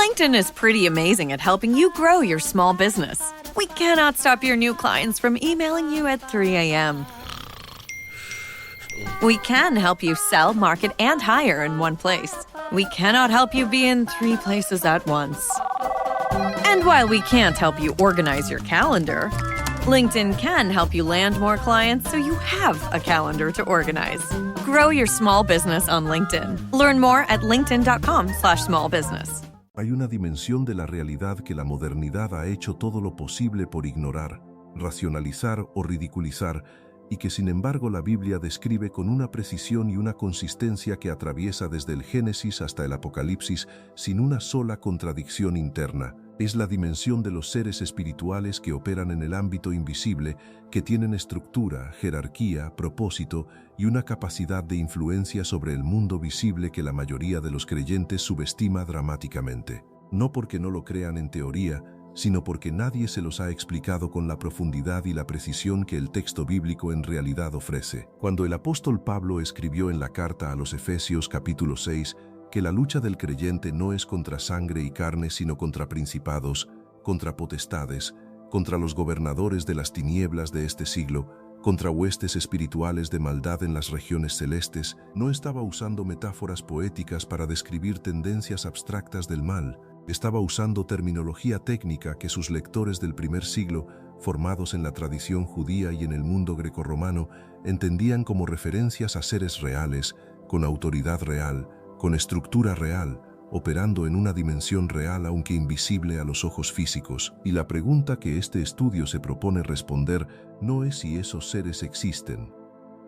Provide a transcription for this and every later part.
LinkedIn is pretty amazing at helping you grow your small business. We cannot stop your new clients from emailing you at 3 a.m. We can help you sell, market, and hire in one place. We cannot help you be in 3 places at once. And while we can't help you organize your calendar, LinkedIn can help you land more clients so you have a calendar to organize. Grow your small business on LinkedIn. Learn more at linkedin.com/smallbusiness. Hay una dimensión de la realidad que la modernidad ha hecho todo lo posible por ignorar, racionalizar o ridiculizar, y que sin embargo la Biblia describe con una precisión y una consistencia que atraviesa desde el Génesis hasta el Apocalipsis sin una sola contradicción interna. Es la dimensión de los seres espirituales que operan en el ámbito invisible, que tienen estructura, jerarquía, propósito y una capacidad de influencia sobre el mundo visible que la mayoría de los creyentes subestima dramáticamente. No porque no lo crean en teoría, sino porque nadie se los ha explicado con la profundidad y la precisión que el texto bíblico en realidad ofrece. Cuando el apóstol Pablo escribió en la carta a los Efesios capítulo 6 que la lucha del creyente no es contra sangre y carne, sino contra principados, contra potestades, contra los gobernadores de las tinieblas de este siglo, contra huestes espirituales de maldad en las regiones celestes, no estaba usando metáforas poéticas para describir tendencias abstractas del mal. Estaba usando terminología técnica que sus lectores del primer siglo, formados en la tradición judía y en el mundo grecorromano, entendían como referencias a seres reales, con autoridad real, con estructura real, operando en una dimensión real aunque invisible a los ojos físicos. Y la pregunta que este estudio se propone responder no es si esos seres existen.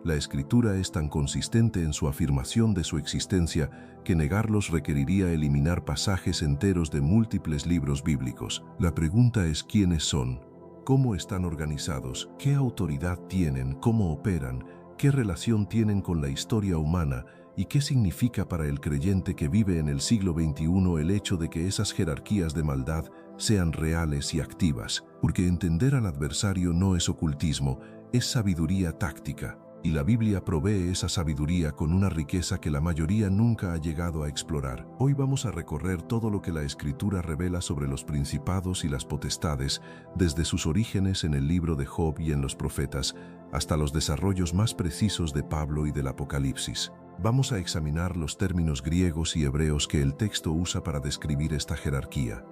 La Escritura es tan consistente en su afirmación de su existencia que negarlos requeriría eliminar pasajes enteros de múltiples libros bíblicos. La pregunta es quiénes son, cómo están organizados, qué autoridad tienen, cómo operan, qué relación tienen con la historia humana y qué significa para el creyente que vive en el siglo XXI el hecho de que esas jerarquías de maldad sean reales y activas. Porque entender al adversario no es ocultismo, es sabiduría táctica. Y la Biblia provee esa sabiduría con una riqueza que la mayoría nunca ha llegado a explorar. Hoy vamos a recorrer todo lo que la Escritura revela sobre los principados y las potestades, desde sus orígenes en el libro de Job y en los profetas, hasta los desarrollos más precisos de Pablo y del Apocalipsis. Vamos a examinar los términos griegos y hebreos que el texto usa para describir esta jerarquía.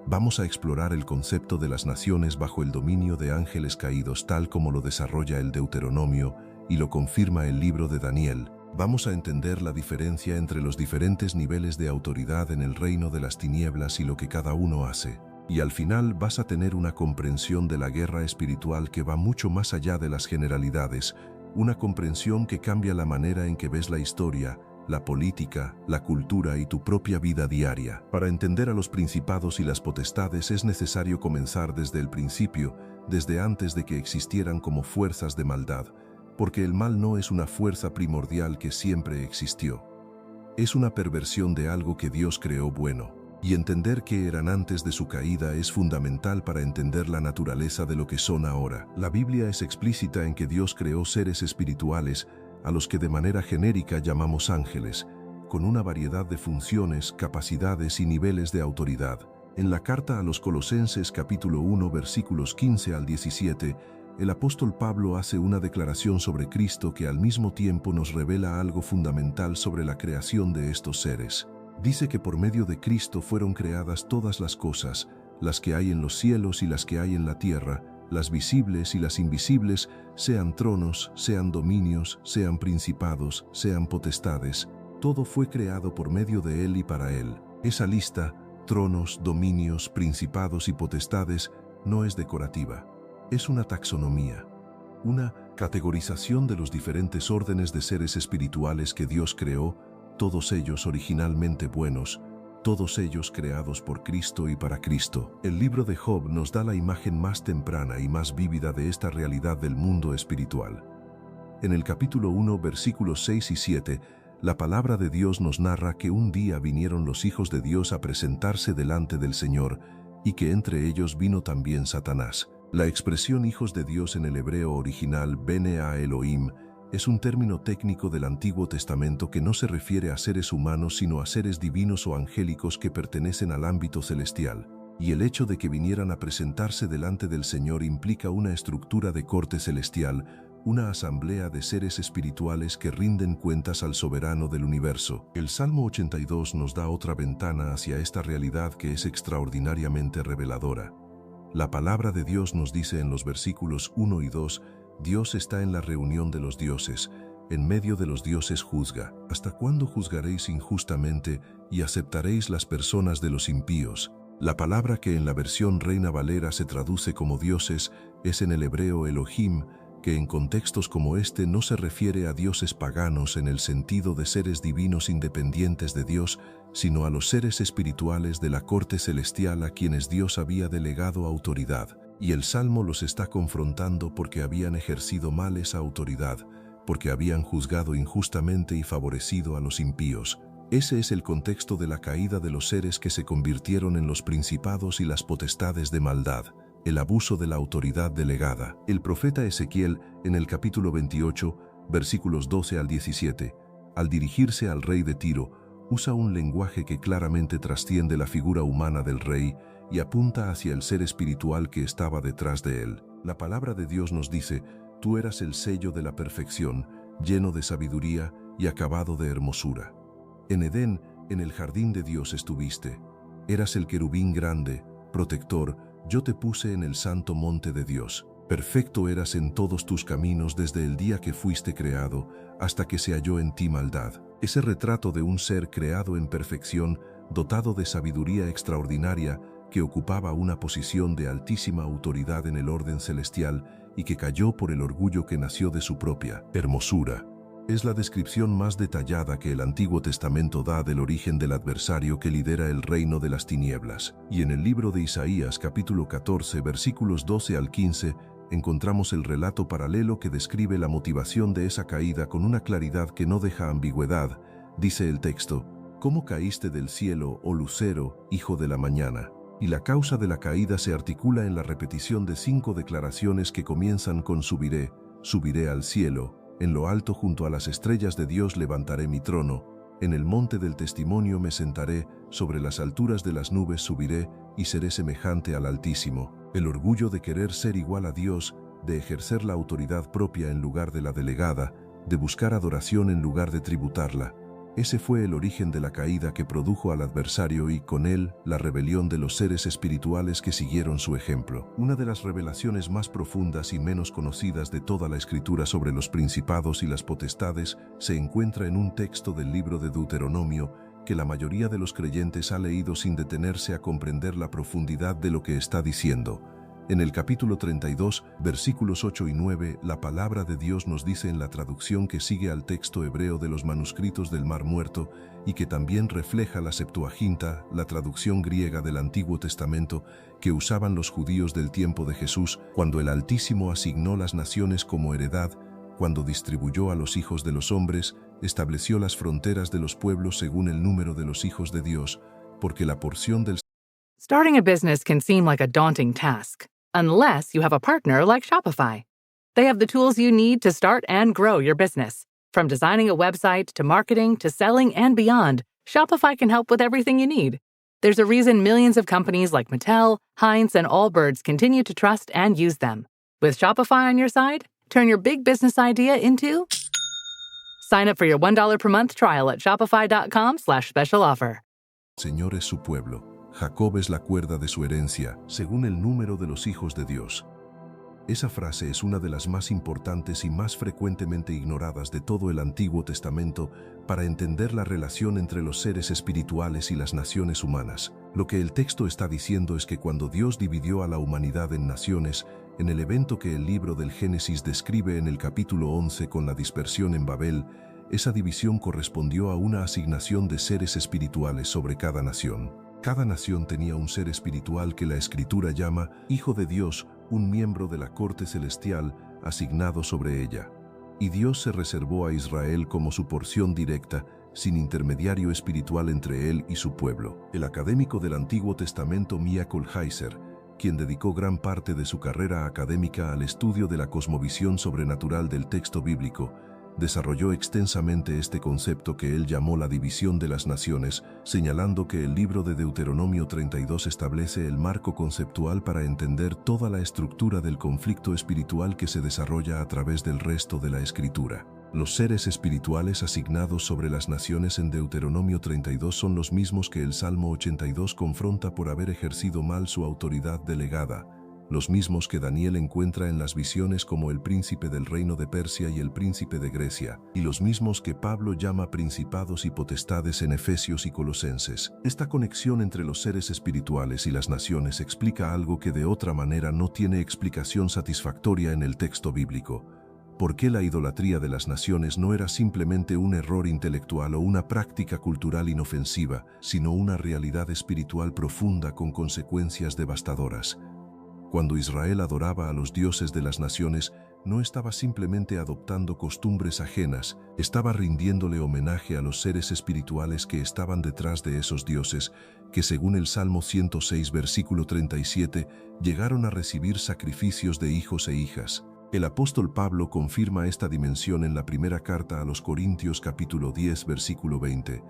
Vamos a explorar el concepto de las naciones bajo el dominio de ángeles caídos tal como lo desarrolla el Deuteronomio y lo confirma el libro de Daniel. Vamos a entender la diferencia entre los diferentes niveles de autoridad en el reino de las tinieblas y lo que cada uno hace. Y al final vas a tener una comprensión de la guerra espiritual que va mucho más allá de las generalidades, una comprensión que cambia la manera en que ves la historia, la política, la cultura y tu propia vida diaria. Para entender a los principados y las potestades es necesario comenzar desde el principio, desde antes de que existieran como fuerzas de maldad, porque el mal no es una fuerza primordial que siempre existió. Es una perversión de algo que Dios creó bueno. Y entender qué eran antes de su caída es fundamental para entender la naturaleza de lo que son ahora. La Biblia es explícita en que Dios creó seres espirituales, a los que de manera genérica llamamos ángeles, con una variedad de funciones, capacidades y niveles de autoridad. En la carta a los Colosenses capítulo 1 versículos 15 al 17, el apóstol Pablo hace una declaración sobre Cristo que al mismo tiempo nos revela algo fundamental sobre la creación de estos seres. Dice que por medio de Cristo fueron creadas todas las cosas, las que hay en los cielos y las que hay en la tierra, las visibles y las invisibles, sean tronos, sean dominios, sean principados, sean potestades. Todo fue creado por medio de Él y para Él. Esa lista, tronos, dominios, principados y potestades, no es decorativa. Es una taxonomía, una categorización de los diferentes órdenes de seres espirituales que Dios creó, todos ellos originalmente buenos, todos ellos creados por Cristo y para Cristo. El libro de Job nos da la imagen más temprana y más vívida de esta realidad del mundo espiritual. En el capítulo 1, versículos 6 y 7, la palabra de Dios nos narra que un día vinieron los hijos de Dios a presentarse delante del Señor y que entre ellos vino también Satanás. La expresión hijos de Dios en el hebreo original, Bene a Elohim, Es un término técnico del Antiguo Testamento que no se refiere a seres humanos sino a seres divinos o angélicos que pertenecen al ámbito celestial. Y el hecho de que vinieran a presentarse delante del Señor implica una estructura de corte celestial, una asamblea de seres espirituales que rinden cuentas al soberano del universo. El Salmo 82 nos da otra ventana hacia esta realidad que es extraordinariamente reveladora. La palabra de Dios nos dice en los versículos 1 y 2, Dios está en la reunión de los dioses, en medio de los dioses juzga. ¿Hasta cuándo juzgaréis injustamente y aceptaréis las personas de los impíos? La palabra que en la versión Reina Valera se traduce como dioses es en el hebreo Elohim, que en contextos como este no se refiere a dioses paganos en el sentido de seres divinos independientes de Dios, sino a los seres espirituales de la corte celestial a quienes Dios había delegado autoridad. Y el Salmo los está confrontando porque habían ejercido mal esa autoridad, porque habían juzgado injustamente y favorecido a los impíos. Ese es el contexto de la caída de los seres que se convirtieron en los principados y las potestades de maldad, el abuso de la autoridad delegada. El profeta Ezequiel, en el capítulo 28, versículos 12 al 17, al dirigirse al rey de Tiro, usa un lenguaje que claramente trasciende la figura humana del rey y apunta hacia el ser espiritual que estaba detrás de él. La palabra de Dios nos dice, tú eras el sello de la perfección, lleno de sabiduría y acabado de hermosura. En Edén, en el jardín de Dios estuviste. Eras el querubín grande, protector, yo te puse en el santo monte de Dios. Perfecto eras en todos tus caminos desde el día que fuiste creado, hasta que se halló en ti maldad. Ese retrato de un ser creado en perfección, dotado de sabiduría extraordinaria, que ocupaba una posición de altísima autoridad en el orden celestial y que cayó por el orgullo que nació de su propia hermosura. Es la descripción más detallada que el Antiguo Testamento da del origen del adversario que lidera el reino de las tinieblas. Y en el libro de Isaías, capítulo 14, versículos 12 al 15, encontramos el relato paralelo que describe la motivación de esa caída con una claridad que no deja ambigüedad. Dice el texto, ¿cómo caíste del cielo, oh lucero, hijo de la mañana? Y la causa de la caída se articula en la repetición de 5 declaraciones que comienzan con subiré, subiré al cielo, en lo alto junto a las estrellas de Dios levantaré mi trono, en el monte del testimonio me sentaré, sobre las alturas de las nubes subiré y seré semejante al Altísimo. El orgullo de querer ser igual a Dios, de ejercer la autoridad propia en lugar de la delegada, de buscar adoración en lugar de tributarla. Ese fue el origen de la caída que produjo al adversario y, con él, la rebelión de los seres espirituales que siguieron su ejemplo. Una de las revelaciones más profundas y menos conocidas de toda la Escritura sobre los principados y las potestades se encuentra en un texto del libro de Deuteronomio que la mayoría de los creyentes ha leído sin detenerse a comprender la profundidad de lo que está diciendo. En el capítulo 32, versículos 8 y 9, la palabra de Dios nos dice en la traducción que sigue al texto hebreo de los manuscritos del Mar Muerto y que también refleja la Septuaginta, la traducción griega del Antiguo Testamento que usaban los judíos del tiempo de Jesús, cuando el Altísimo asignó las naciones como heredad, cuando distribuyó a los hijos de los hombres, estableció las fronteras de los pueblos según el número de los hijos de Dios, porque la porción del... Starting a business can seem like a daunting task, unless you have a partner like Shopify. They have the tools you need to start and grow your business. From designing a website to marketing to selling and beyond, Shopify can help with everything you need. There's a reason millions of companies like Mattel, Heinz, and Allbirds continue to trust and use them. With Shopify on your side, turn your big business idea into... Sign up for your $1 per month trial at shopify.com/special offer. Señor es su pueblo. Jacob es la cuerda de su herencia, según el número de los hijos de Dios. Esa frase es una de las más importantes y más frecuentemente ignoradas de todo el Antiguo Testamento para entender la relación entre los seres espirituales y las naciones humanas. Lo que el texto está diciendo es que cuando Dios dividió a la humanidad en naciones, en el evento que el libro del Génesis describe en el capítulo 11 con la dispersión en Babel, esa división correspondió a una asignación de seres espirituales sobre cada nación. Cada nación tenía un ser espiritual que la Escritura llama Hijo de Dios, un miembro de la corte celestial asignado sobre ella. Y Dios se reservó a Israel como su porción directa, sin intermediario espiritual entre él y su pueblo. El académico del Antiguo Testamento Mia Kolheiser, quien dedicó gran parte de su carrera académica al estudio de la cosmovisión sobrenatural del texto bíblico, desarrolló extensamente este concepto que él llamó la división de las naciones, señalando que el libro de Deuteronomio 32 establece el marco conceptual para entender toda la estructura del conflicto espiritual que se desarrolla a través del resto de la Escritura. Los seres espirituales asignados sobre las naciones en Deuteronomio 32 son los mismos que el Salmo 82 confronta por haber ejercido mal su autoridad delegada, los mismos que Daniel encuentra en las visiones como el príncipe del reino de Persia y el príncipe de Grecia, y los mismos que Pablo llama principados y potestades en Efesios y Colosenses. Esta conexión entre los seres espirituales y las naciones explica algo que de otra manera no tiene explicación satisfactoria en el texto bíblico. ¿Por qué la idolatría de las naciones no era simplemente un error intelectual o una práctica cultural inofensiva, sino una realidad espiritual profunda con consecuencias devastadoras? Cuando Israel adoraba a los dioses de las naciones, no estaba simplemente adoptando costumbres ajenas, estaba rindiéndole homenaje a los seres espirituales que estaban detrás de esos dioses, que según el Salmo 106, versículo 37, llegaron a recibir sacrificios de hijos e hijas. El apóstol Pablo confirma esta dimensión en la primera carta a los Corintios capítulo 10, versículo 20,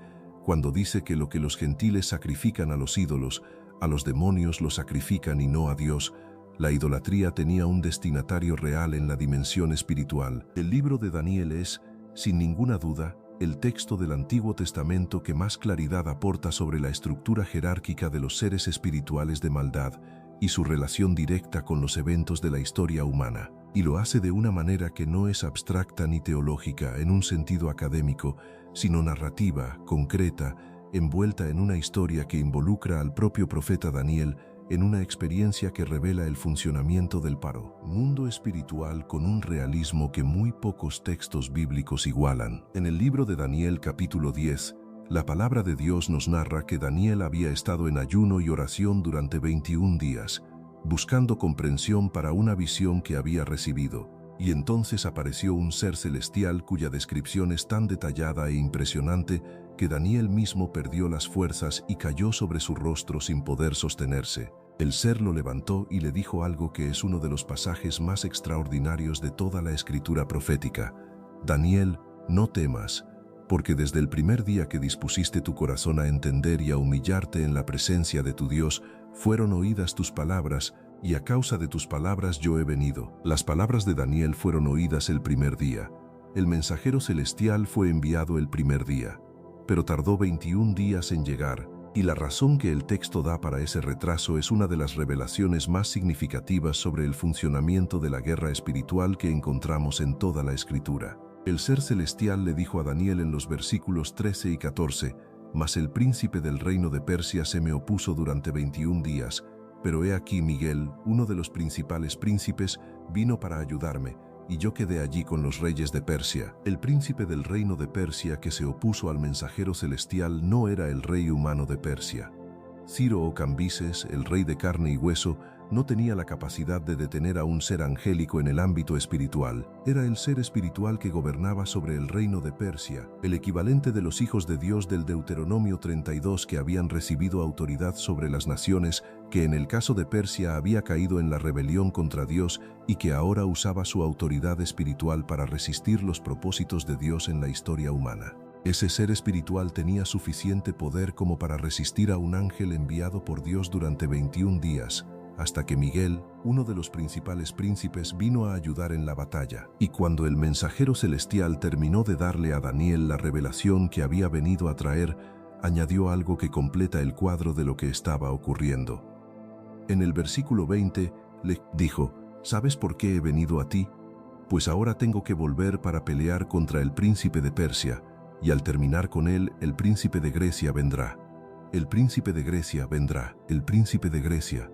cuando dice que lo que los gentiles sacrifican a los ídolos, a los demonios lo sacrifican y no a Dios. La idolatría tenía un destinatario real en la dimensión espiritual. El libro de Daniel es, sin ninguna duda, el texto del Antiguo Testamento que más claridad aporta sobre la estructura jerárquica de los seres espirituales de maldad y su relación directa con los eventos de la historia humana. Y lo hace de una manera que no es abstracta ni teológica en un sentido académico, sino narrativa, concreta, envuelta en una historia que involucra al propio profeta Daniel en una experiencia que revela el funcionamiento del mundo espiritual con un realismo que muy pocos textos bíblicos igualan. En el libro de Daniel capítulo 10, la palabra de Dios nos narra que Daniel había estado en ayuno y oración durante 21 días, buscando comprensión para una visión que había recibido, y entonces apareció un ser celestial cuya descripción es tan detallada e impresionante que Daniel mismo perdió las fuerzas y cayó sobre su rostro sin poder sostenerse. El ser lo levantó y le dijo algo que es uno de los pasajes más extraordinarios de toda la escritura profética. Daniel, no temas, porque desde el primer día que dispusiste tu corazón a entender y a humillarte en la presencia de tu Dios, fueron oídas tus palabras, y a causa de tus palabras yo he venido. Las palabras de Daniel fueron oídas el primer día. El mensajero celestial fue enviado el primer día, pero tardó 21 días en llegar, y la razón que el texto da para ese retraso es una de las revelaciones más significativas sobre el funcionamiento de la guerra espiritual que encontramos en toda la Escritura. El ser celestial le dijo a Daniel en los versículos 13 y 14, «Mas el príncipe del reino de Persia se me opuso durante 21 días, pero he aquí Miguel, uno de los principales príncipes, vino para ayudarme, y yo quedé allí con los reyes de Persia». El príncipe del reino de Persia que se opuso al mensajero celestial no era el rey humano de Persia. Ciro o Cambises, el rey de carne y hueso, no tenía la capacidad de detener a un ser angélico en el ámbito espiritual. Era el ser espiritual que gobernaba sobre el reino de Persia, el equivalente de los hijos de Dios del Deuteronomio 32 que habían recibido autoridad sobre las naciones, que en el caso de Persia había caído en la rebelión contra Dios y que ahora usaba su autoridad espiritual para resistir los propósitos de Dios en la historia humana. Ese ser espiritual tenía suficiente poder como para resistir a un ángel enviado por Dios durante 21 días, hasta que Miguel, uno de los principales príncipes, vino a ayudar en la batalla. Y cuando el mensajero celestial terminó de darle a Daniel la revelación que había venido a traer, añadió algo que completa el cuadro de lo que estaba ocurriendo. En el versículo 20 le dijo, «¿Sabes por qué he venido a ti? Pues ahora tengo que volver para pelear contra el príncipe de Persia, y al terminar con él, el príncipe de Grecia vendrá. El príncipe de Grecia vendrá, el príncipe de Grecia».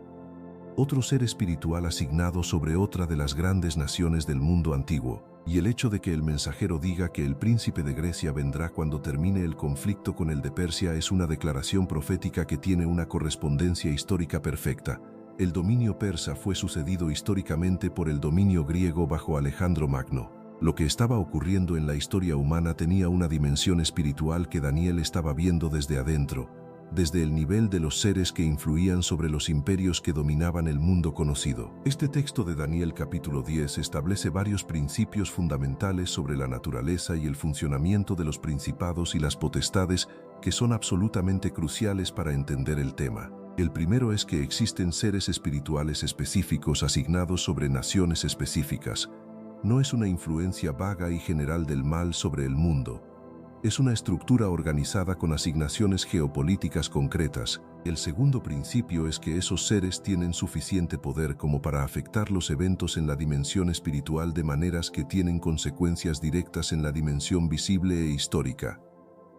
Otro ser espiritual asignado sobre otra de las grandes naciones del mundo antiguo, y el hecho de que el mensajero diga que el príncipe de Grecia vendrá cuando termine el conflicto con el de Persia es una declaración profética que tiene una correspondencia histórica perfecta. El dominio persa fue sucedido históricamente por el dominio griego bajo Alejandro Magno. Lo que estaba ocurriendo en la historia humana tenía una dimensión espiritual que Daniel estaba viendo desde adentro. desde el nivel de los seres que influían sobre los imperios que dominaban el mundo conocido. Este texto de Daniel capítulo 10 establece varios principios fundamentales sobre la naturaleza y el funcionamiento de los principados y las potestades que son absolutamente cruciales para entender el tema. El primero es que existen seres espirituales específicos asignados sobre naciones específicas. No es una influencia vaga y general del mal sobre el mundo. Es una estructura organizada con asignaciones geopolíticas concretas. El segundo principio es que esos seres tienen suficiente poder como para afectar los eventos en la dimensión espiritual de maneras que tienen consecuencias directas en la dimensión visible e histórica.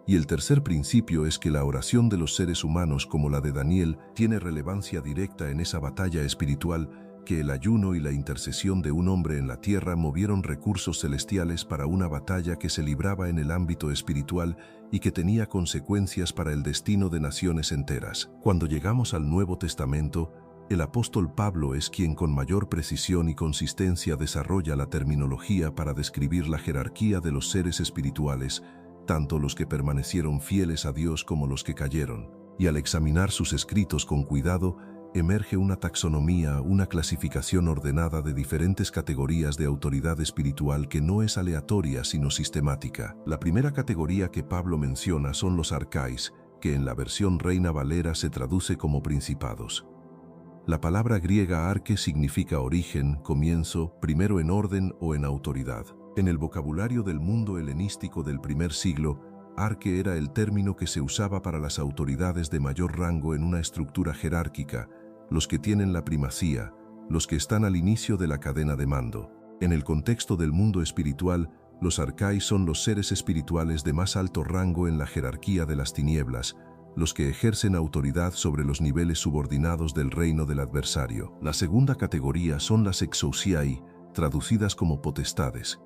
Y el tercer principio es que la oración de los seres humanos como la de Daniel tiene relevancia directa en esa batalla espiritual, que el ayuno y la intercesión de un hombre en la tierra movieron recursos celestiales para una batalla que se libraba en el ámbito espiritual y que tenía consecuencias para el destino de naciones enteras. Cuando llegamos al Nuevo Testamento, el apóstol Pablo es quien con mayor precisión y consistencia desarrolla la terminología para describir la jerarquía de los seres espirituales, tanto los que permanecieron fieles a Dios como los que cayeron. Y al examinar sus escritos con cuidado, emerge una taxonomía, una clasificación ordenada de diferentes categorías de autoridad espiritual que no es aleatoria sino sistemática. La primera categoría que Pablo menciona son los arcáis, que en la versión Reina Valera se traduce como principados. La palabra griega arque significa origen, comienzo, primero en orden o en autoridad. En el vocabulario del mundo helenístico del primer siglo, arque era el término que se usaba para las autoridades de mayor rango en una estructura jerárquica, los que tienen la primacía, los que están al inicio de la cadena de mando. En el contexto del mundo espiritual, los arcáis son los seres espirituales de más alto rango en la jerarquía de las tinieblas, los que ejercen autoridad sobre los niveles subordinados del reino del adversario. La segunda categoría son las exousiai, traducidas como potestades.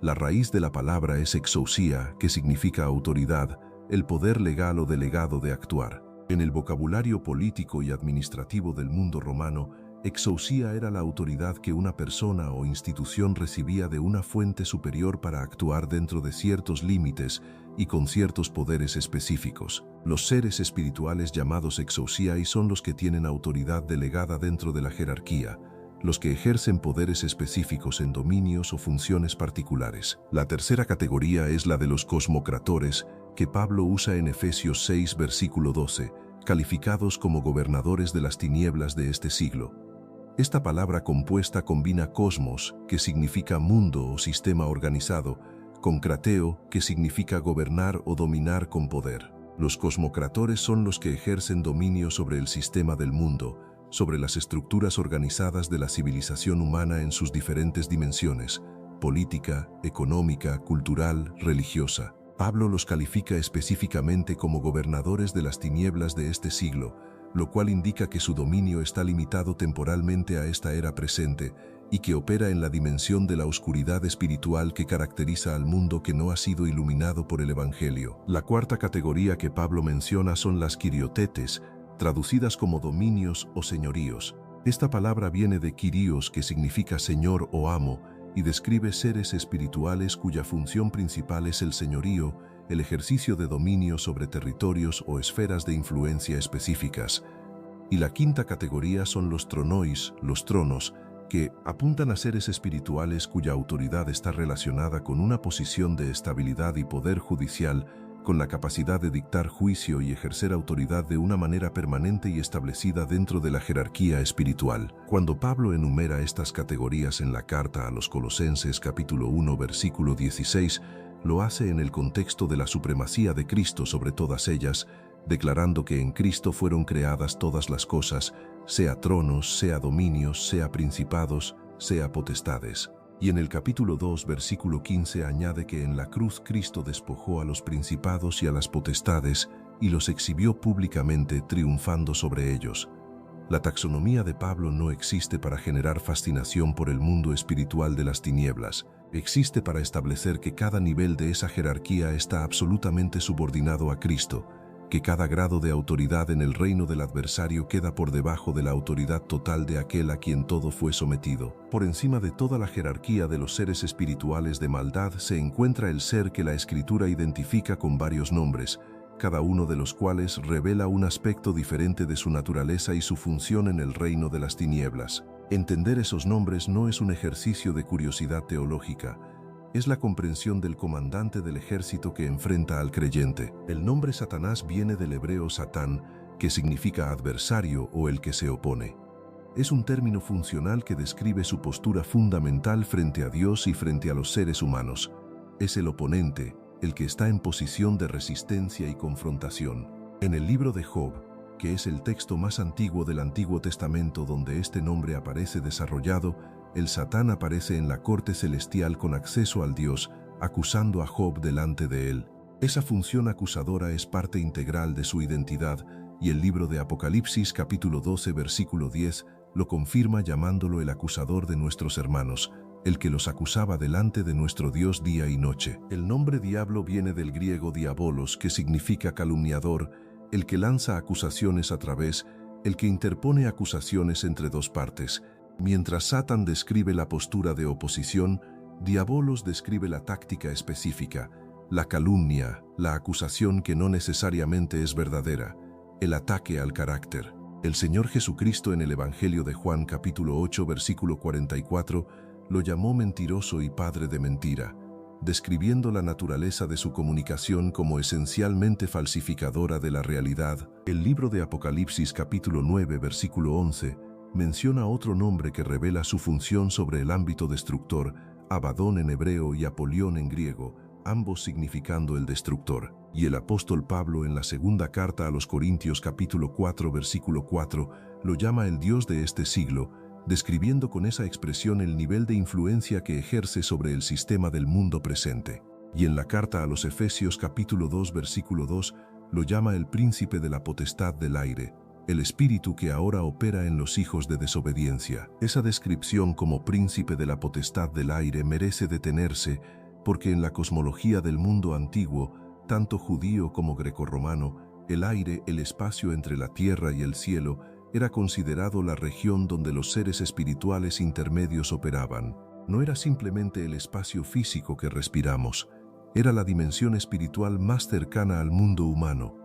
La raíz de la palabra es exousia, que significa autoridad, el poder legal o delegado de actuar. En el vocabulario político y administrativo del mundo romano, exousia era la autoridad que una persona o institución recibía de una fuente superior para actuar dentro de ciertos límites y con ciertos poderes específicos. Los seres espirituales llamados exousiai son los que tienen autoridad delegada dentro de la jerarquía, los que ejercen poderes específicos en dominios o funciones particulares. La tercera categoría es la de los cosmocratores, que Pablo usa en Efesios 6, versículo 12, calificados como gobernadores de las tinieblas de este siglo. Esta palabra compuesta combina cosmos, que significa mundo o sistema organizado, con krateo, que significa gobernar o dominar con poder. Los cosmocratores son los que ejercen dominio sobre el sistema del mundo, sobre las estructuras organizadas de la civilización humana en sus diferentes dimensiones, política, económica, cultural, religiosa. Pablo los califica específicamente como gobernadores de las tinieblas de este siglo, lo cual indica que su dominio está limitado temporalmente a esta era presente y que opera en la dimensión de la oscuridad espiritual que caracteriza al mundo que no ha sido iluminado por el Evangelio. La cuarta categoría que Pablo menciona son las kiriotetes, traducidas como dominios o señoríos. Esta palabra viene de kyrios, que significa señor o amo, y describe seres espirituales cuya función principal es el señorío, el ejercicio de dominio sobre territorios o esferas de influencia específicas. Y la quinta categoría son los tronois, los tronos, que apuntan a seres espirituales cuya autoridad está relacionada con una posición de estabilidad y poder judicial, con la capacidad de dictar juicio y ejercer autoridad de una manera permanente y establecida dentro de la jerarquía espiritual. Cuando Pablo enumera estas categorías en la carta a los Colosenses capítulo 1 versículo 16, lo hace en el contexto de la supremacía de Cristo sobre todas ellas, declarando que en Cristo fueron creadas todas las cosas, sea tronos, sea dominios, sea principados, sea potestades. Y en el capítulo 2, versículo 15 añade que en la cruz Cristo despojó a los principados y a las potestades y los exhibió públicamente triunfando sobre ellos. La taxonomía de Pablo no existe para generar fascinación por el mundo espiritual de las tinieblas. Existe para establecer que cada nivel de esa jerarquía está absolutamente subordinado a Cristo, que cada grado de autoridad en el reino del adversario queda por debajo de la autoridad total de aquel a quien todo fue sometido. Por encima de toda la jerarquía de los seres espirituales de maldad se encuentra el ser que la Escritura identifica con varios nombres, cada uno de los cuales revela un aspecto diferente de su naturaleza y su función en el reino de las tinieblas. Entender esos nombres no es un ejercicio de curiosidad teológica, es la comprensión del comandante del ejército que enfrenta al creyente. El nombre Satanás viene del hebreo Satán, que significa adversario o el que se opone. Es un término funcional que describe su postura fundamental frente a Dios y frente a los seres humanos. Es el oponente, el que está en posición de resistencia y confrontación. En el libro de Job, que es el texto más antiguo del Antiguo Testamento donde este nombre aparece desarrollado, el Satán aparece en la corte celestial con acceso al Dios, acusando a Job delante de él. Esa función acusadora es parte integral de su identidad, y el libro de Apocalipsis capítulo 12 versículo 10 lo confirma llamándolo el acusador de nuestros hermanos, el que los acusaba delante de nuestro Dios día y noche. El nombre diablo viene del griego diabolos, que significa calumniador, el que lanza acusaciones a través, el que interpone acusaciones entre dos partes. Mientras Satán describe la postura de oposición, diabolos describe la táctica específica, la calumnia, la acusación que no necesariamente es verdadera, el ataque al carácter. El Señor Jesucristo en el Evangelio de Juan capítulo 8 versículo 44 lo llamó mentiroso y padre de mentira, describiendo la naturaleza de su comunicación como esencialmente falsificadora de la realidad. El libro de Apocalipsis capítulo 9 versículo 11 menciona otro nombre que revela su función sobre el ámbito destructor, Abadón en hebreo y Apolión en griego, ambos significando el destructor. Y el apóstol Pablo en la segunda carta a los Corintios capítulo 4 versículo 4 lo llama el Dios de este siglo, describiendo con esa expresión el nivel de influencia que ejerce sobre el sistema del mundo presente. Y en la carta a los Efesios capítulo 2 versículo 2 lo llama el príncipe de la potestad del aire, el espíritu que ahora opera en los hijos de desobediencia. Esa descripción como príncipe de la potestad del aire merece detenerse porque en la cosmología del mundo antiguo, tanto judío como grecorromano, el aire, el espacio entre la tierra y el cielo, era considerado la región donde los seres espirituales intermedios operaban. No era simplemente el espacio físico que respiramos, era la dimensión espiritual más cercana al mundo humano,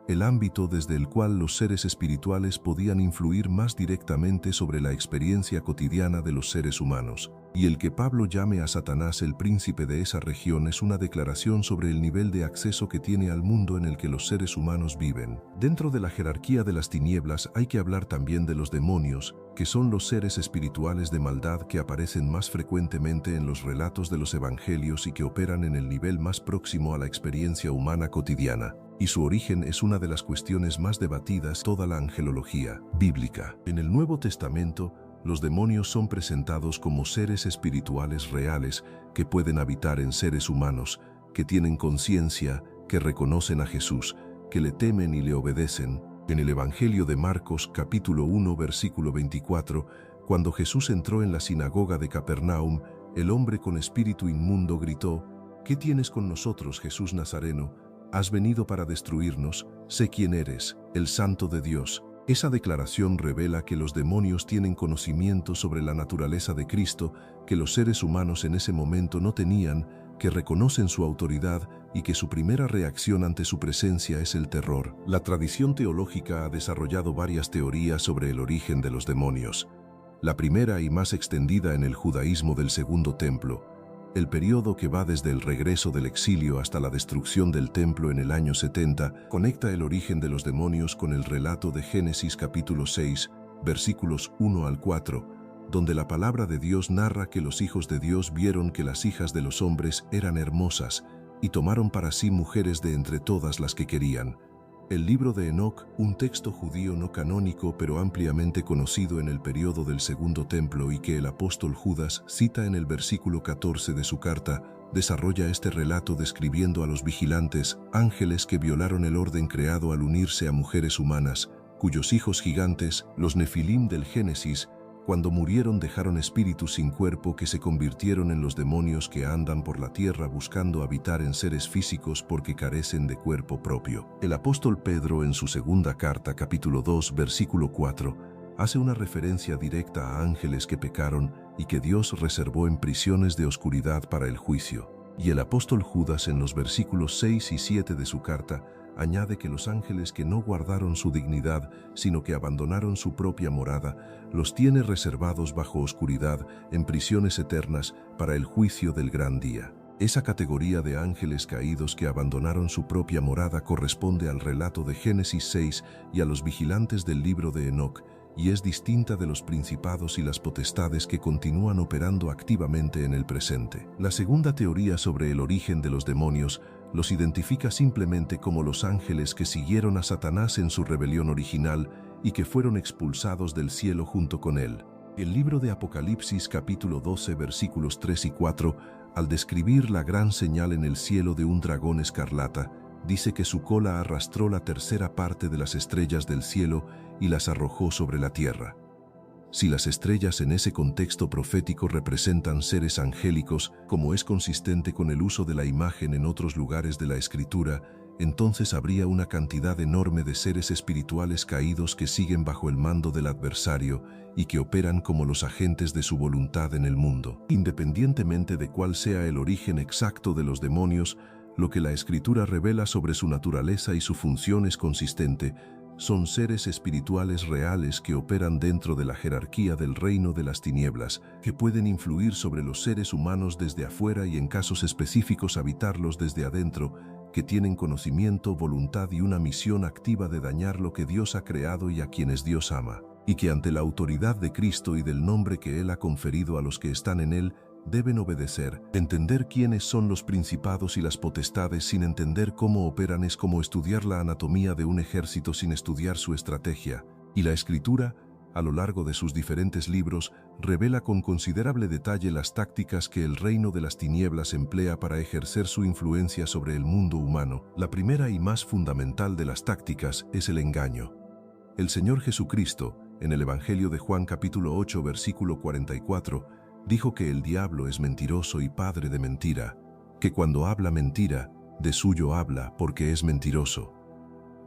el ámbito desde el cual los seres espirituales podían influir más directamente sobre la experiencia cotidiana de los seres humanos. Y el que Pablo llame a Satanás el príncipe de esa región es una declaración sobre el nivel de acceso que tiene al mundo en el que los seres humanos viven. Dentro de la jerarquía de las tinieblas hay que hablar también de los demonios, que son los seres espirituales de maldad que aparecen más frecuentemente en los relatos de los evangelios y que operan en el nivel más próximo a la experiencia humana cotidiana. Y su origen es una de las cuestiones más debatidas toda la angelología bíblica. En el Nuevo Testamento, los demonios son presentados como seres espirituales reales que pueden habitar en seres humanos, que tienen conciencia, que reconocen a Jesús, que le temen y le obedecen. En el Evangelio de Marcos, capítulo 1, versículo 24, cuando Jesús entró en la sinagoga de Capernaum, el hombre con espíritu inmundo gritó: ¿Qué tienes con nosotros, Jesús Nazareno? Has venido para destruirnos, sé quién eres, el Santo de Dios. Esa declaración revela que los demonios tienen conocimiento sobre la naturaleza de Cristo, que los seres humanos en ese momento no tenían, que reconocen su autoridad y que su primera reacción ante su presencia es el terror. La tradición teológica ha desarrollado varias teorías sobre el origen de los demonios. La primera y más extendida en el judaísmo del Segundo Templo, el periodo que va desde el regreso del exilio hasta la destrucción del templo en el año 70, conecta el origen de los demonios con el relato de Génesis capítulo 6, versículos 1 al 4, donde la palabra de Dios narra que los hijos de Dios vieron que las hijas de los hombres eran hermosas y tomaron para sí mujeres de entre todas las que querían. El libro de Enoc, un texto judío no canónico pero ampliamente conocido en el periodo del Segundo Templo y que el apóstol Judas cita en el versículo 14 de su carta, desarrolla este relato describiendo a los vigilantes, ángeles que violaron el orden creado al unirse a mujeres humanas, cuyos hijos gigantes, los Nefilim del Génesis, cuando murieron dejaron espíritus sin cuerpo que se convirtieron en los demonios que andan por la tierra buscando habitar en seres físicos porque carecen de cuerpo propio. El apóstol Pedro en su segunda carta, capítulo 2, versículo 4, hace una referencia directa a ángeles que pecaron y que Dios reservó en prisiones de oscuridad para el juicio. Y el apóstol Judas en los versículos 6 y 7 de su carta añade que los ángeles que no guardaron su dignidad, sino que abandonaron su propia morada, los tiene reservados bajo oscuridad, en prisiones eternas, para el juicio del gran día. Esa categoría de ángeles caídos que abandonaron su propia morada corresponde al relato de Génesis 6 y a los vigilantes del libro de Enoc, y es distinta de los principados y las potestades que continúan operando activamente en el presente. La segunda teoría sobre el origen de los demonios los identifica simplemente como los ángeles que siguieron a Satanás en su rebelión original y que fueron expulsados del cielo junto con él. El libro de Apocalipsis capítulo 12 versículos 3 y 4, al describir la gran señal en el cielo de un dragón escarlata, dice que su cola arrastró la tercera parte de las estrellas del cielo y las arrojó sobre la tierra. Si las estrellas en ese contexto profético representan seres angélicos, como es consistente con el uso de la imagen en otros lugares de la Escritura, entonces habría una cantidad enorme de seres espirituales caídos que siguen bajo el mando del adversario y que operan como los agentes de su voluntad en el mundo. Independientemente de cuál sea el origen exacto de los demonios, lo que la Escritura revela sobre su naturaleza y su función es consistente. Son seres espirituales reales que operan dentro de la jerarquía del reino de las tinieblas, que pueden influir sobre los seres humanos desde afuera y en casos específicos habitarlos desde adentro, que tienen conocimiento, voluntad y una misión activa de dañar lo que Dios ha creado y a quienes Dios ama, y que ante la autoridad de Cristo y del nombre que Él ha conferido a los que están en Él, deben obedecer. Entender quiénes son los principados y las potestades sin entender cómo operan es como estudiar la anatomía de un ejército sin estudiar su estrategia, y la Escritura, a lo largo de sus diferentes libros, revela con considerable detalle las tácticas que el reino de las tinieblas emplea para ejercer su influencia sobre el mundo humano. La primera y más fundamental de las tácticas es el engaño. El Señor Jesucristo, en el Evangelio de Juan capítulo 8 versículo 44, dijo que el diablo es mentiroso y padre de mentira, que cuando habla mentira, de suyo habla porque es mentiroso.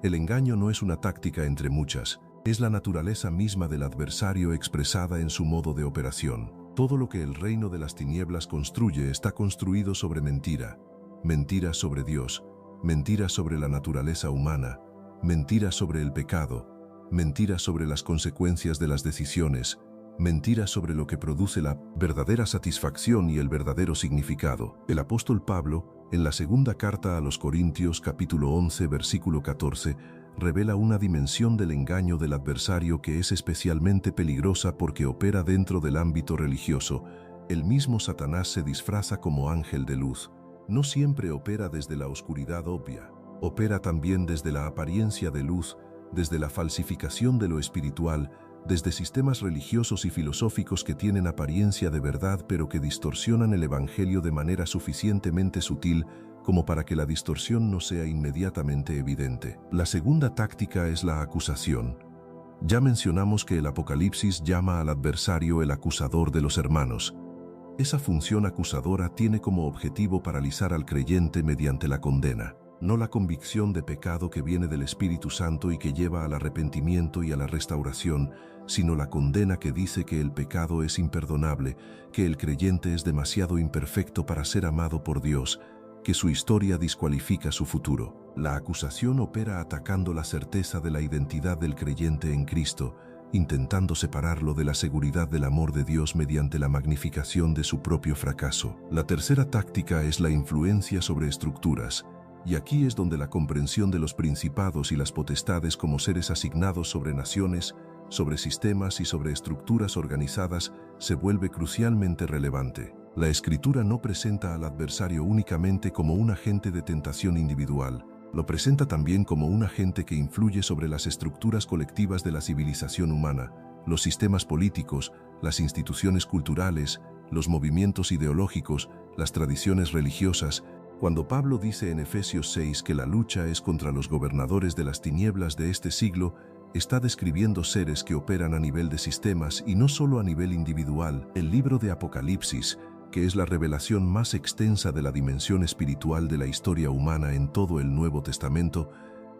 El engaño no es una táctica entre muchas, es la naturaleza misma del adversario expresada en su modo de operación. Todo lo que el reino de las tinieblas construye está construido sobre mentira. Mentira sobre Dios, mentira sobre la naturaleza humana, mentira sobre el pecado, mentira sobre las consecuencias de las decisiones, mentira sobre lo que produce la verdadera satisfacción y el verdadero significado. El apóstol Pablo, en la segunda carta a los Corintios capítulo 11 versículo 14, revela una dimensión del engaño del adversario que es especialmente peligrosa porque opera dentro del ámbito religioso. El mismo Satanás se disfraza como ángel de luz. No siempre opera desde la oscuridad obvia. Opera también desde la apariencia de luz, desde la falsificación de lo espiritual, desde sistemas religiosos y filosóficos que tienen apariencia de verdad pero que distorsionan el Evangelio de manera suficientemente sutil como para que la distorsión no sea inmediatamente evidente. La segunda táctica es la acusación. Ya mencionamos que el Apocalipsis llama al adversario el acusador de los hermanos. Esa función acusadora tiene como objetivo paralizar al creyente mediante la condena, no la convicción de pecado que viene del Espíritu Santo y que lleva al arrepentimiento y a la restauración, sino la condena que dice que el pecado es imperdonable, que el creyente es demasiado imperfecto para ser amado por Dios, que su historia descualifica su futuro. La acusación opera atacando la certeza de la identidad del creyente en Cristo, intentando separarlo de la seguridad del amor de Dios mediante la magnificación de su propio fracaso. La tercera táctica es la influencia sobre estructuras, y aquí es donde la comprensión de los principados y las potestades como seres asignados sobre naciones, sobre sistemas y sobre estructuras organizadas se vuelve crucialmente relevante. La Escritura no presenta al adversario únicamente como un agente de tentación individual, lo presenta también como un agente que influye sobre las estructuras colectivas de la civilización humana, los sistemas políticos, las instituciones culturales, los movimientos ideológicos, las tradiciones religiosas. Cuando Pablo dice en Efesios 6 que la lucha es contra los gobernadores de las tinieblas de este siglo, está describiendo seres que operan a nivel de sistemas y no solo a nivel individual. El libro de Apocalipsis, que es la revelación más extensa de la dimensión espiritual de la historia humana en todo el Nuevo Testamento,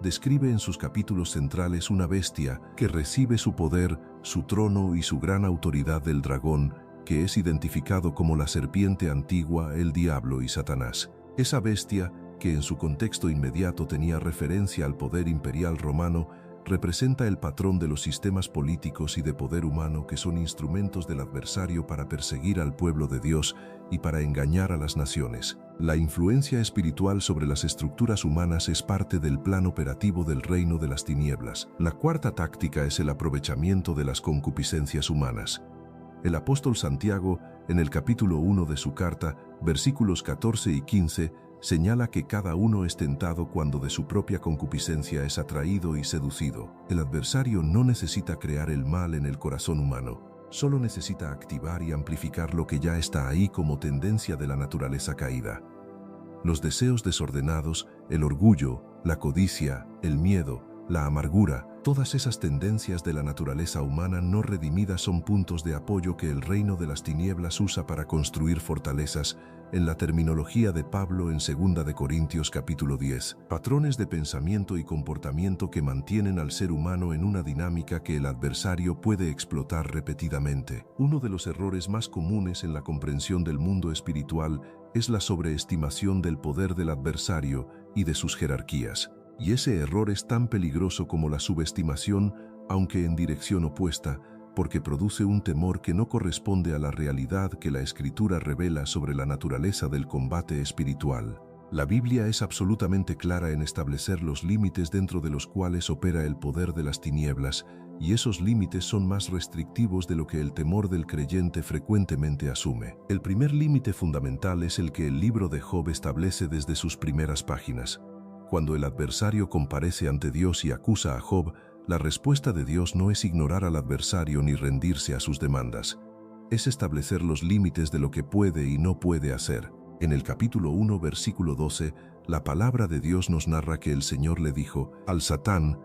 describe en sus capítulos centrales una bestia que recibe su poder, su trono y su gran autoridad del dragón, que es identificado como la serpiente antigua, el diablo y Satanás. Esa bestia, que en su contexto inmediato tenía referencia al poder imperial romano, representa el patrón de los sistemas políticos y de poder humano que son instrumentos del adversario para perseguir al pueblo de Dios y para engañar a las naciones. La influencia espiritual sobre las estructuras humanas es parte del plan operativo del reino de las tinieblas. La cuarta táctica es el aprovechamiento de las concupiscencias humanas. El apóstol Santiago, en el capítulo 1 de su carta, versículos 14 y 15, señala que cada uno es tentado cuando de su propia concupiscencia es atraído y seducido. El adversario no necesita crear el mal en el corazón humano, solo necesita activar y amplificar lo que ya está ahí como tendencia de la naturaleza caída. Los deseos desordenados, el orgullo, la codicia, el miedo, la amargura, todas esas tendencias de la naturaleza humana no redimida son puntos de apoyo que el reino de las tinieblas usa para construir fortalezas, en la terminología de Pablo en 2 de Corintios capítulo 10, patrones de pensamiento y comportamiento que mantienen al ser humano en una dinámica que el adversario puede explotar repetidamente. Uno de los errores más comunes en la comprensión del mundo espiritual es la sobreestimación del poder del adversario y de sus jerarquías. Y ese error es tan peligroso como la subestimación, aunque en dirección opuesta, porque produce un temor que no corresponde a la realidad que la Escritura revela sobre la naturaleza del combate espiritual. La Biblia es absolutamente clara en establecer los límites dentro de los cuales opera el poder de las tinieblas, y esos límites son más restrictivos de lo que el temor del creyente frecuentemente asume. El primer límite fundamental es el que el libro de Job establece desde sus primeras páginas. Cuando el adversario comparece ante Dios y acusa a Job, la respuesta de Dios no es ignorar al adversario ni rendirse a sus demandas. Es establecer los límites de lo que puede y no puede hacer. En el capítulo 1, versículo 12, la palabra de Dios nos narra que el Señor le dijo al Satán: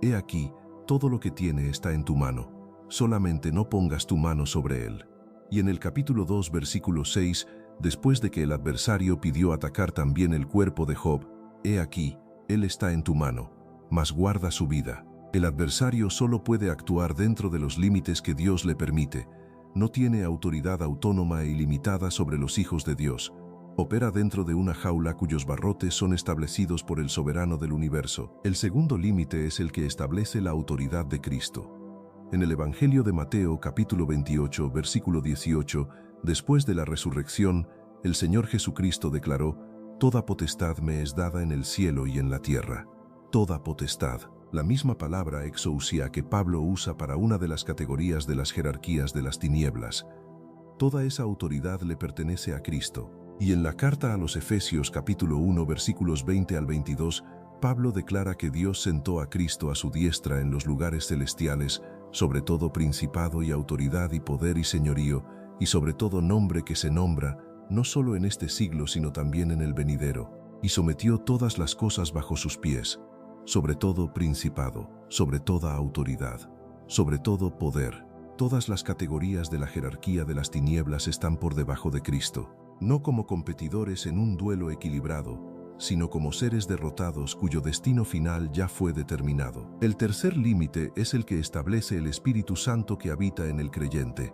«He aquí, todo lo que tiene está en tu mano, solamente no pongas tu mano sobre él». Y en el capítulo 2, versículo 6, después de que el adversario pidió atacar también el cuerpo de Job, «He aquí, él está en tu mano, mas guarda su vida». El adversario solo puede actuar dentro de los límites que Dios le permite. No tiene autoridad autónoma e ilimitada sobre los hijos de Dios. Opera dentro de una jaula cuyos barrotes son establecidos por el soberano del universo. El segundo límite es el que establece la autoridad de Cristo. En el Evangelio de Mateo, capítulo 28, versículo 18, después de la resurrección, el Señor Jesucristo declaró: «Toda potestad me es dada en el cielo y en la tierra». Toda potestad. La misma palabra exousia que Pablo usa para una de las categorías de las jerarquías de las tinieblas. Toda esa autoridad le pertenece a Cristo. Y en la carta a los Efesios capítulo 1 versículos 20 al 22, Pablo declara que Dios sentó a Cristo a su diestra en los lugares celestiales, sobre todo principado y autoridad y poder y señorío, y sobre todo nombre que se nombra, no solo en este siglo sino también en el venidero, y sometió todas las cosas bajo sus pies. Sobre todo principado, sobre toda autoridad, sobre todo poder. Todas las categorías de la jerarquía de las tinieblas están por debajo de Cristo, no como competidores en un duelo equilibrado, sino como seres derrotados cuyo destino final ya fue determinado. El tercer límite es el que establece el Espíritu Santo que habita en el creyente.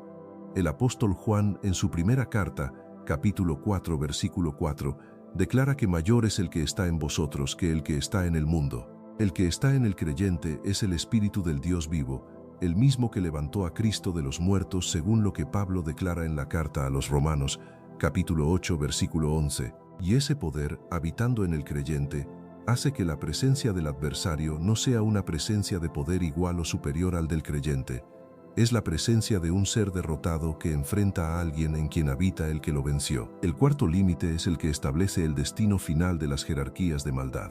El apóstol Juan, en su primera carta, capítulo 4, versículo 4, declara que mayor es el que está en vosotros que el que está en el mundo. El que está en el creyente es el Espíritu del Dios vivo, el mismo que levantó a Cristo de los muertos según lo que Pablo declara en la carta a los Romanos, capítulo 8, versículo 11. Y ese poder, habitando en el creyente, hace que la presencia del adversario no sea una presencia de poder igual o superior al del creyente. Es la presencia de un ser derrotado que enfrenta a alguien en quien habita el que lo venció. El cuarto límite es el que establece el destino final de las jerarquías de maldad.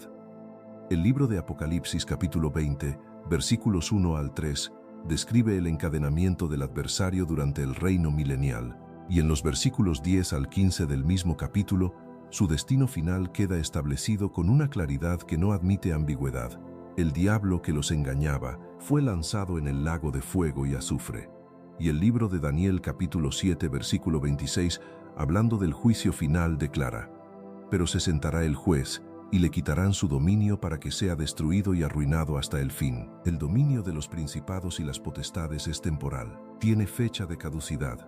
El libro de Apocalipsis capítulo 20, versículos 1 al 3, describe el encadenamiento del adversario durante el reino milenial, y en los versículos 10 al 15 del mismo capítulo, su destino final queda establecido con una claridad que no admite ambigüedad. El diablo que los engañaba fue lanzado en el lago de fuego y azufre. Y el libro de Daniel capítulo 7, versículo 26, hablando del juicio final, declara: «Pero se sentará el juez, y le quitarán su dominio para que sea destruido y arruinado hasta el fin». El dominio de los principados y las potestades es temporal, tiene fecha de caducidad.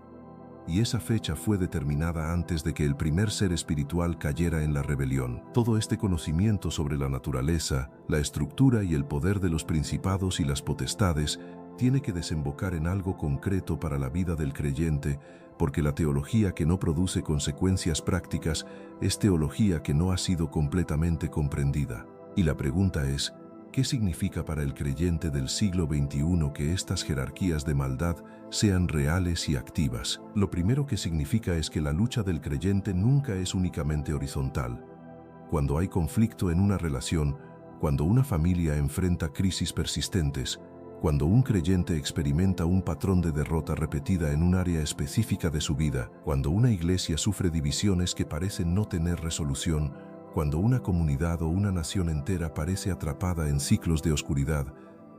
y esa fecha fue determinada antes de que el primer ser espiritual cayera en la rebelión. Todo este conocimiento sobre la naturaleza, la estructura y el poder de los principados y las potestades tiene que desembocar en algo concreto para la vida del creyente, porque la teología que no produce consecuencias prácticas es teología que no ha sido completamente comprendida. Y la pregunta es, ¿qué significa para el creyente del siglo XXI que estas jerarquías de maldad sean reales y activas? Lo primero que significa es que la lucha del creyente nunca es únicamente horizontal. Cuando hay conflicto en una relación, cuando una familia enfrenta crisis persistentes, cuando un creyente experimenta un patrón de derrota repetida en un área específica de su vida, cuando una iglesia sufre divisiones que parecen no tener resolución, cuando una comunidad o una nación entera parece atrapada en ciclos de oscuridad,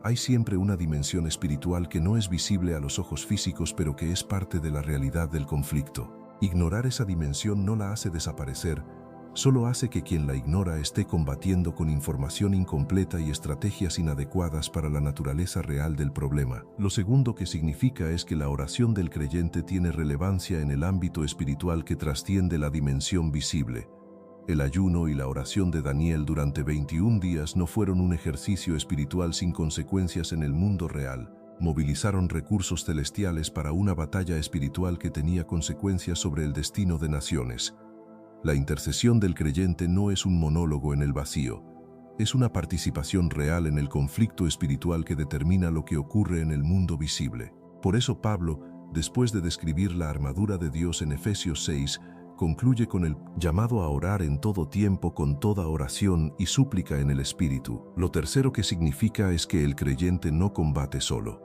hay siempre una dimensión espiritual que no es visible a los ojos físicos pero que es parte de la realidad del conflicto. Ignorar esa dimensión no la hace desaparecer, solo hace que quien la ignora esté combatiendo con información incompleta y estrategias inadecuadas para la naturaleza real del problema. Lo segundo que significa es que la oración del creyente tiene relevancia en el ámbito espiritual que trasciende la dimensión visible. El ayuno y la oración de Daniel durante 21 días no fueron un ejercicio espiritual sin consecuencias en el mundo real. Movilizaron recursos celestiales para una batalla espiritual que tenía consecuencias sobre el destino de naciones. La intercesión del creyente no es un monólogo en el vacío, es una participación real en el conflicto espiritual que determina lo que ocurre en el mundo visible. Por eso Pablo, después de describir la armadura de Dios en Efesios 6, concluye con el llamado a orar en todo tiempo con toda oración y súplica en el Espíritu. Lo tercero que significa es que el creyente no combate solo.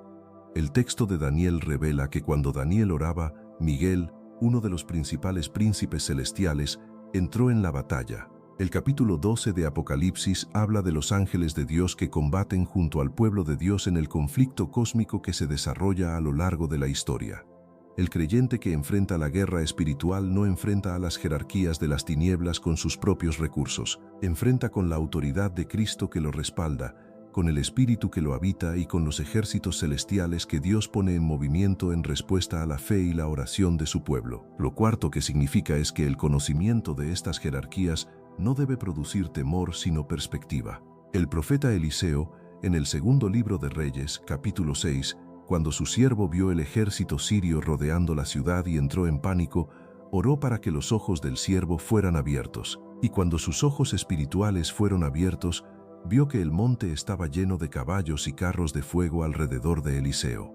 El texto de Daniel revela que cuando Daniel oraba, Miguel, uno de los principales príncipes celestiales, entró en la batalla. El capítulo 12 de Apocalipsis habla de los ángeles de Dios que combaten junto al pueblo de Dios en el conflicto cósmico que se desarrolla a lo largo de la historia. El creyente que enfrenta la guerra espiritual no enfrenta a las jerarquías de las tinieblas con sus propios recursos, enfrenta con la autoridad de Cristo que lo respalda, con el Espíritu que lo habita y con los ejércitos celestiales que Dios pone en movimiento en respuesta a la fe y la oración de su pueblo. Lo cuarto que significa es que el conocimiento de estas jerarquías no debe producir temor sino perspectiva. El profeta Eliseo, en el segundo libro de Reyes, capítulo 6, cuando su siervo vio el ejército sirio rodeando la ciudad y entró en pánico, oró para que los ojos del siervo fueran abiertos. Y cuando sus ojos espirituales fueron abiertos, vio que el monte estaba lleno de caballos y carros de fuego alrededor de Eliseo.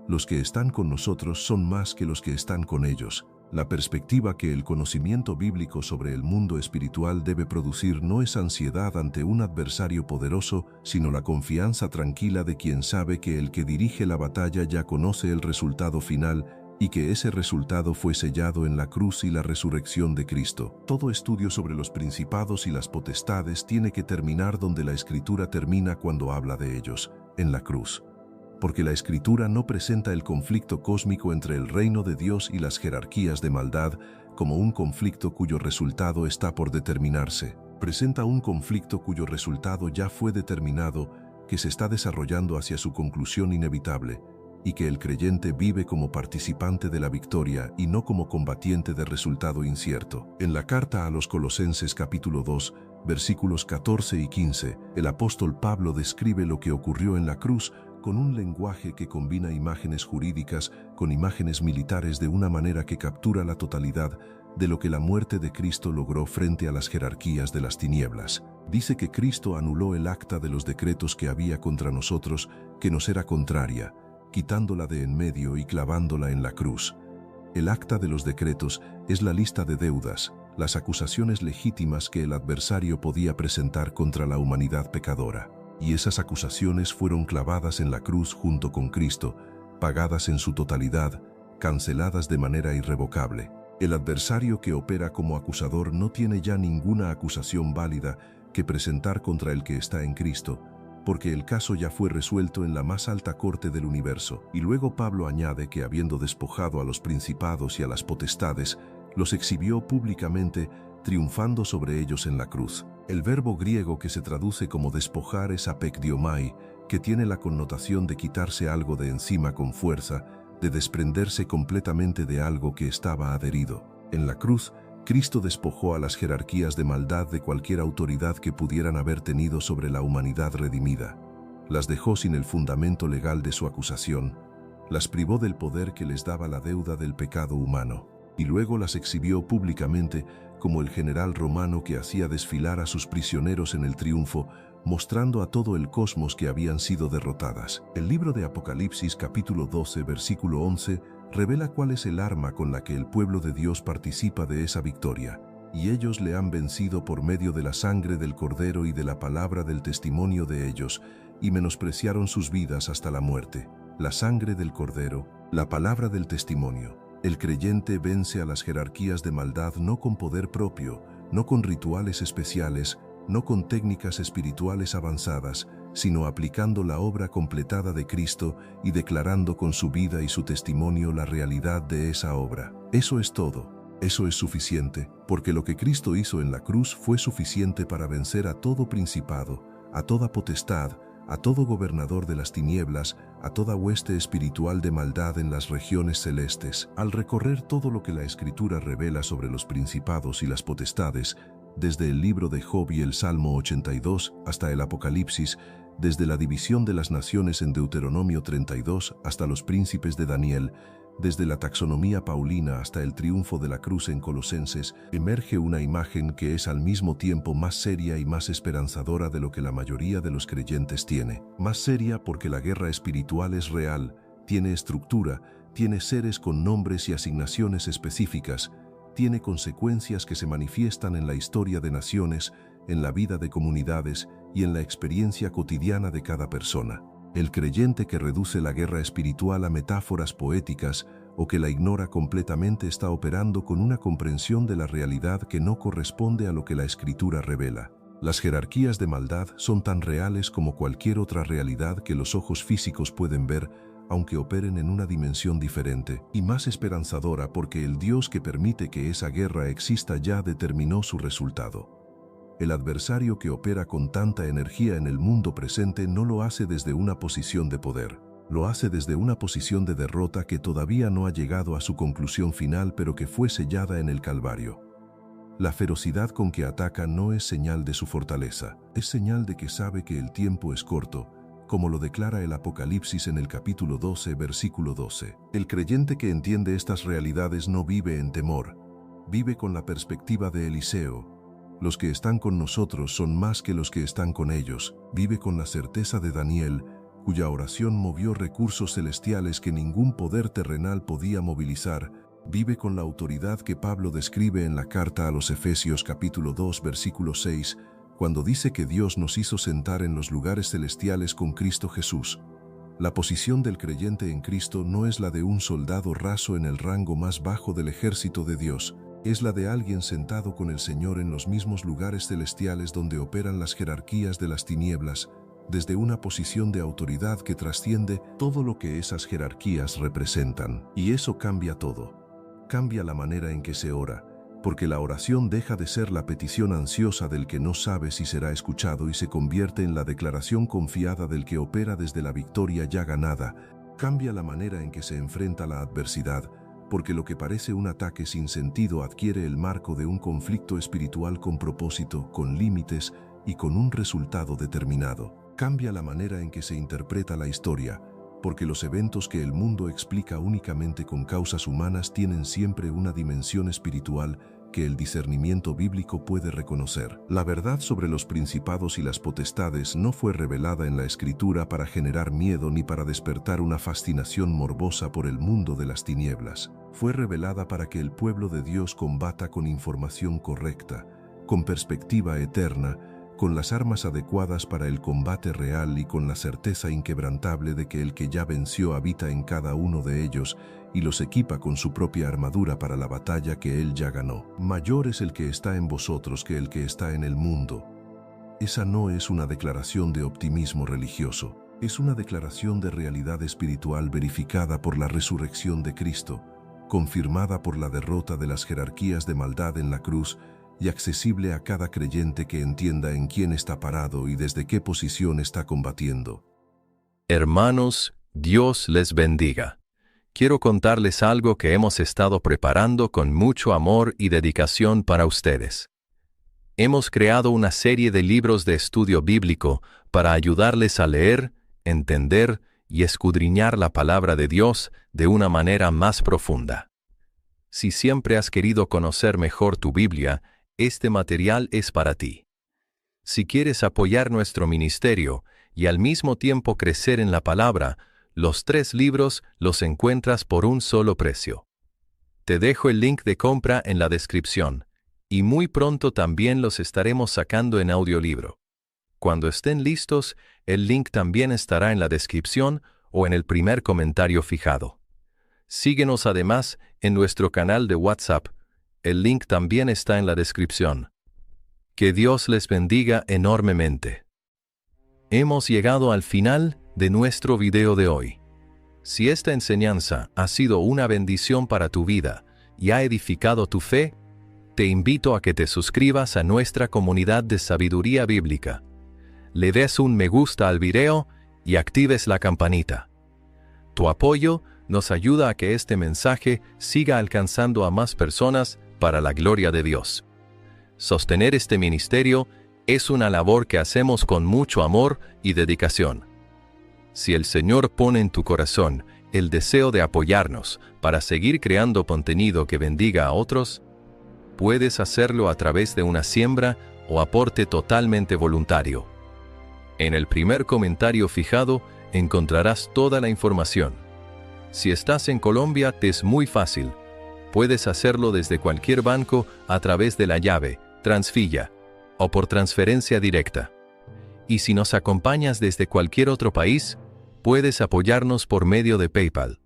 Los que están con nosotros son más que los que están con ellos. La perspectiva que el conocimiento bíblico sobre el mundo espiritual debe producir no es ansiedad ante un adversario poderoso, sino la confianza tranquila de quien sabe que el que dirige la batalla ya conoce el resultado final y que ese resultado fue sellado en la cruz y la resurrección de Cristo. Todo estudio sobre los principados y las potestades tiene que terminar donde la Escritura termina cuando habla de ellos, en la cruz. Porque la Escritura no presenta el conflicto cósmico entre el reino de Dios y las jerarquías de maldad como un conflicto cuyo resultado está por determinarse. Presenta un conflicto cuyo resultado ya fue determinado, que se está desarrollando hacia su conclusión inevitable, y que el creyente vive como participante de la victoria y no como combatiente de resultado incierto. En la carta a los Colosenses capítulo 2, versículos 14 y 15, el apóstol Pablo describe lo que ocurrió en la cruz con un lenguaje que combina imágenes jurídicas con imágenes militares de una manera que captura la totalidad de lo que la muerte de Cristo logró frente a las jerarquías de las tinieblas. Dice que Cristo anuló el acta de los decretos que había contra nosotros, que nos era contraria, quitándola de en medio y clavándola en la cruz. El acta de los decretos es la lista de deudas, las acusaciones legítimas que el adversario podía presentar contra la humanidad pecadora. Y esas acusaciones fueron clavadas en la cruz junto con Cristo, pagadas en su totalidad, canceladas de manera irrevocable. El adversario que opera como acusador no tiene ya ninguna acusación válida que presentar contra el que está en Cristo, porque el caso ya fue resuelto en la más alta corte del universo. Y luego Pablo añade que habiendo despojado a los principados y a las potestades, los exhibió públicamente, triunfando sobre ellos en la cruz. El verbo griego que se traduce como despojar es apekdiomai, que tiene la connotación de quitarse algo de encima con fuerza, de desprenderse completamente de algo que estaba adherido. En la cruz, Cristo despojó a las jerarquías de maldad de cualquier autoridad que pudieran haber tenido sobre la humanidad redimida. Las dejó sin el fundamento legal de su acusación, las privó del poder que les daba la deuda del pecado humano, y luego las exhibió públicamente como el general romano que hacía desfilar a sus prisioneros en el triunfo, mostrando a todo el cosmos que habían sido derrotadas. El libro de Apocalipsis capítulo 12, versículo 11, revela cuál es el arma con la que el pueblo de Dios participa de esa victoria. Y ellos le han vencido por medio de la sangre del Cordero y de la palabra del testimonio de ellos, y menospreciaron sus vidas hasta la muerte. La sangre del Cordero, la palabra del testimonio. El creyente vence a las jerarquías de maldad no con poder propio, no con rituales especiales, no con técnicas espirituales avanzadas, sino aplicando la obra completada de Cristo y declarando con su vida y su testimonio la realidad de esa obra. Eso es todo. Eso es suficiente, porque lo que Cristo hizo en la cruz fue suficiente para vencer a todo principado, a toda potestad, a todo gobernador de las tinieblas, a toda hueste espiritual de maldad en las regiones celestes. Al recorrer todo lo que la Escritura revela sobre los principados y las potestades, desde el libro de Job y el Salmo 82 hasta el Apocalipsis, desde la división de las naciones en Deuteronomio 32 hasta los príncipes de Daniel, desde la taxonomía paulina hasta el triunfo de la cruz en Colosenses, emerge una imagen que es al mismo tiempo más seria y más esperanzadora de lo que la mayoría de los creyentes tiene. Más seria porque la guerra espiritual es real, tiene estructura, tiene seres con nombres y asignaciones específicas, tiene consecuencias que se manifiestan en la historia de naciones, en la vida de comunidades y en la experiencia cotidiana de cada persona. El creyente que reduce la guerra espiritual a metáforas poéticas o que la ignora completamente está operando con una comprensión de la realidad que no corresponde a lo que la Escritura revela. Las jerarquías de maldad son tan reales como cualquier otra realidad que los ojos físicos pueden ver, aunque operen en una dimensión diferente, y más esperanzadora porque el Dios que permite que esa guerra exista ya determinó su resultado. El adversario que opera con tanta energía en el mundo presente no lo hace desde una posición de poder, lo hace desde una posición de derrota que todavía no ha llegado a su conclusión final pero que fue sellada en el Calvario. La ferocidad con que ataca no es señal de su fortaleza, es señal de que sabe que el tiempo es corto, como lo declara el Apocalipsis en el capítulo 12, versículo 12. El creyente que entiende estas realidades no vive en temor, vive con la perspectiva de Eliseo. Los que están con nosotros son más que los que están con ellos. Vive con la certeza de Daniel, cuya oración movió recursos celestiales que ningún poder terrenal podía movilizar. Vive con la autoridad que Pablo describe en la carta a los Efesios capítulo 2, versículo 6, cuando dice que Dios nos hizo sentar en los lugares celestiales con Cristo Jesús. La posición del creyente en Cristo no es la de un soldado raso en el rango más bajo del ejército de Dios. Es la de alguien sentado con el Señor en los mismos lugares celestiales donde operan las jerarquías de las tinieblas, desde una posición de autoridad que trasciende todo lo que esas jerarquías representan. Y eso cambia todo. Cambia la manera en que se ora, porque la oración deja de ser la petición ansiosa del que no sabe si será escuchado y se convierte en la declaración confiada del que opera desde la victoria ya ganada. Cambia la manera en que se enfrenta la adversidad, porque lo que parece un ataque sin sentido adquiere el marco de un conflicto espiritual con propósito, con límites y con un resultado determinado. Cambia la manera en que se interpreta la historia, porque los eventos que el mundo explica únicamente con causas humanas tienen siempre una dimensión espiritual que el discernimiento bíblico puede reconocer. La verdad sobre los principados y las potestades no fue revelada en la Escritura para generar miedo ni para despertar una fascinación morbosa por el mundo de las tinieblas. Fue revelada para que el pueblo de Dios combata con información correcta, con perspectiva eterna, con las armas adecuadas para el combate real y con la certeza inquebrantable de que el que ya venció habita en cada uno de ellos y los equipa con su propia armadura para la batalla que él ya ganó. Mayor es el que está en vosotros que el que está en el mundo. Esa no es una declaración de optimismo religioso, es una declaración de realidad espiritual verificada por la resurrección de Cristo, confirmada por la derrota de las jerarquías de maldad en la cruz y accesible a cada creyente que entienda en quién está parado y desde qué posición está combatiendo. Hermanos, Dios les bendiga. quiero contarles algo que hemos estado preparando con mucho amor y dedicación para ustedes. Hemos creado una serie de libros de estudio bíblico para ayudarles a leer, entender y escudriñar la palabra de Dios de una manera más profunda. Si siempre has querido conocer mejor tu Biblia, este material es para ti. Si quieres apoyar nuestro ministerio y al mismo tiempo crecer en la palabra, los 3 libros los encuentras por un solo precio. Te dejo el link de compra en la descripción, y muy pronto también los estaremos sacando en audiolibro. Cuando estén listos, el link también estará en la descripción o en el primer comentario fijado. Síguenos además en nuestro canal de WhatsApp. El link también está en la descripción. Que Dios les bendiga enormemente. Hemos llegado al final de nuestro video de hoy. Si esta enseñanza ha sido una bendición para tu vida y ha edificado tu fe, te invito a que te suscribas a nuestra comunidad de sabiduría bíblica. Le des un me gusta al video y actives la campanita. Tu apoyo nos ayuda a que este mensaje siga alcanzando a más personas para la gloria de Dios. Sostener este ministerio es una labor que hacemos con mucho amor y dedicación. Si el Señor pone en tu corazón el deseo de apoyarnos para seguir creando contenido que bendiga a otros, puedes hacerlo a través de una siembra o aporte totalmente voluntario. En el primer comentario fijado encontrarás toda la información. Si estás en Colombia, te es muy fácil. Puedes hacerlo desde cualquier banco a través de la llave, Transfilla, o por transferencia directa. Y si nos acompañas desde cualquier otro país, puedes apoyarnos por medio de PayPal.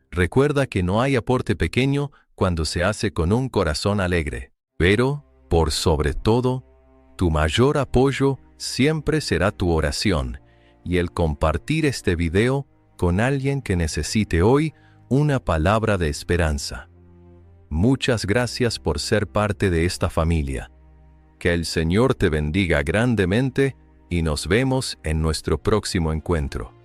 Recuerda que no hay aporte pequeño cuando se hace con un corazón alegre. Pero, por sobre todo, tu mayor apoyo siempre será tu oración y el compartir este video con alguien que necesite hoy una palabra de esperanza. Muchas gracias por ser parte de esta familia. Que el Señor te bendiga grandemente y nos vemos en nuestro próximo encuentro.